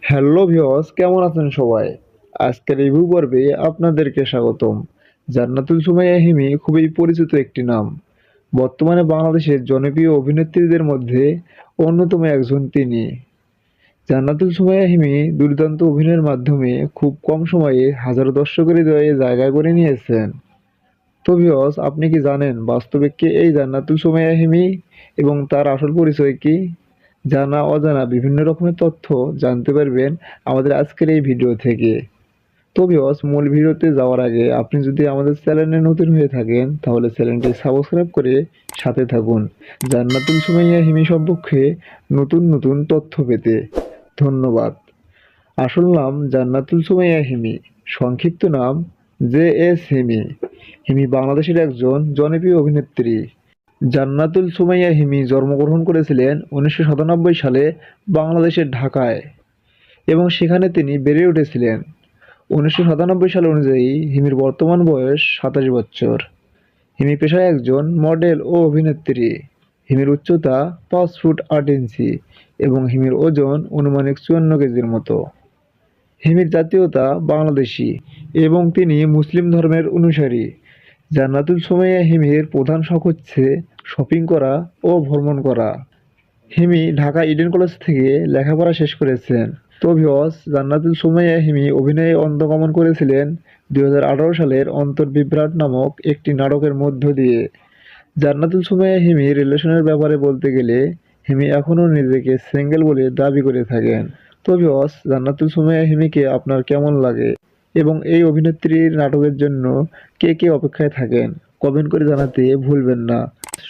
Hello viewers, কেমন আছেন সবাই? আজকের রিভিউ পর্বে আপনাদেরকে স্বাগতম। জান্নাতুল সুমাইয়া হিমি খুবই পরিচিত একটি নাম। বর্তমানে বাংলাদেশের জনপ্রিয় অভিনেত্রীদের মধ্যে অন্যতম একজন তিনি। জান্নাতুল সুমাইয়া হিমি দুর্দান্ত অভিনয়ের মাধ্যমে খুব কম সময়ে হাজারো দর্শকের হৃদয়ে জায়গা করে নিয়েছেন। তো ভিউয়ার্স, আপনি কি জানেন বাস্তবে কে এই জান্নাতুল সুমাইয়া হিমি এবং তার আসল পরিচয় কি? জানা অজানা বিভিন্ন রকমের তথ্য জানতে পারবেন আমাদের আজকের এই ভিডিও থেকে। তো ভিউয়ার্স, মূল ভিডিওতে যাওয়ার আগে আপনি যদি আমাদের চ্যানেলে নতুন হয়ে থাকেন তাহলে চ্যানেলটি সাবস্ক্রাইব করে সাথে থাকুন জান্নাতুল সুমাইয়া হিমি সম্পর্কে নতুন নতুন তথ্য পেতে। ধন্যবাদ। আসল নাম জান্নাতুল সুমাইয়া হিমি, সংক্ষিপ্ত নাম জে.এস. হিমি। হিমি বাংলাদেশের একজন জনপ্রিয় অভিনেত্রী। জান্নাতুল সুমাইয়া হিমি জন্মগ্রহণ করেছিলেন 1997 সালে বাংলাদেশের ঢাকায় এবং সেখানে তিনি বেড়ে উঠেছিলেন। 1997 সাল অনুযায়ী হিমির বর্তমান বয়স 27 বছর। হিমি পেশায় একজন মডেল ও অভিনেত্রী। হিমির উচ্চতা 5 ফুট 8 ইঞ্চি এবং হিমির ওজন আনুমানিক 54 কেজির মতো। হিমির জাতীয়তা বাংলাদেশী এবং তিনি মুসলিম ধর্মের অনুসারী। জান্নাতুল সুমাইয়া হিমির প্রধান শখ হচ্ছে শপিং করা ও ভ্রমণ করা। হিমি ঢাকা ইডেন কলেজ থেকে লেখাপড়া শেষ করেছেন। তো ভিউয়ার্স, জান্নাতুল সুমাইয়া হিমি অভিনয়ে অন্তর্গমন করেছিলেন 2018 সালের অন্তর্বিভ্রাট নামক একটি নাটকের মধ্য দিয়ে। জান্নাতুল সুমাইয়া হিমি রিলেশনের ব্যাপারে বলতে গেলে হিমি এখনও নিজেকে সিঙ্গেল বলে দাবি করে থাকেন। তো ভিউয়ার্স, জান্নাতুল সুমাইয়া হিমিকে আপনার কেমন লাগে এবং এই অভিনেত্রীর নাটকের জন্য কে কে অপেক্ষায় থাকেন কমেন্ট করে জানাতে ভুলবেন না।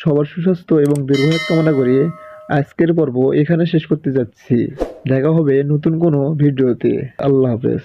সবার সুস্বাস্থ্য এবং দীর্ঘায়ু কামনা করে আজকের পর্ব এখানে শেষ করতে যাচ্ছি। দেখা হবে নতুন কোনো ভিডিওতে। আল্লাহ হাফেজ।